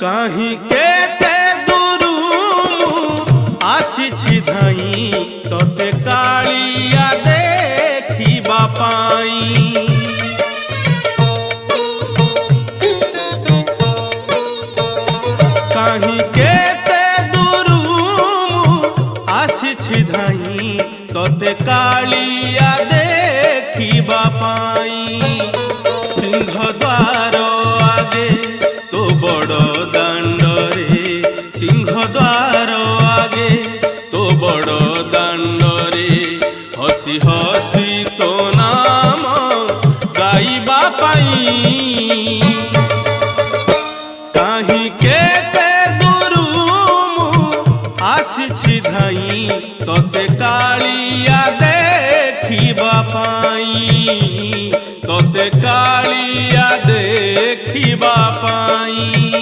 कहीं केते दूरू आसिछि धाई तोते कालिया देखिबा पाई। कहीं केते दूरू आसिछि धाई तोते कालिया देखिबा पाई। सिंहद्वार आगे तो बड़ दांडरे, सिंहद्वार आगे तो बड़ दांडरे हसी हसी तो नाम गाइबा पाई। कहीं केते दूरू आसिछि धाई तोते कालिया देखिबा पाई, तोते कालिया देखिबा पाई।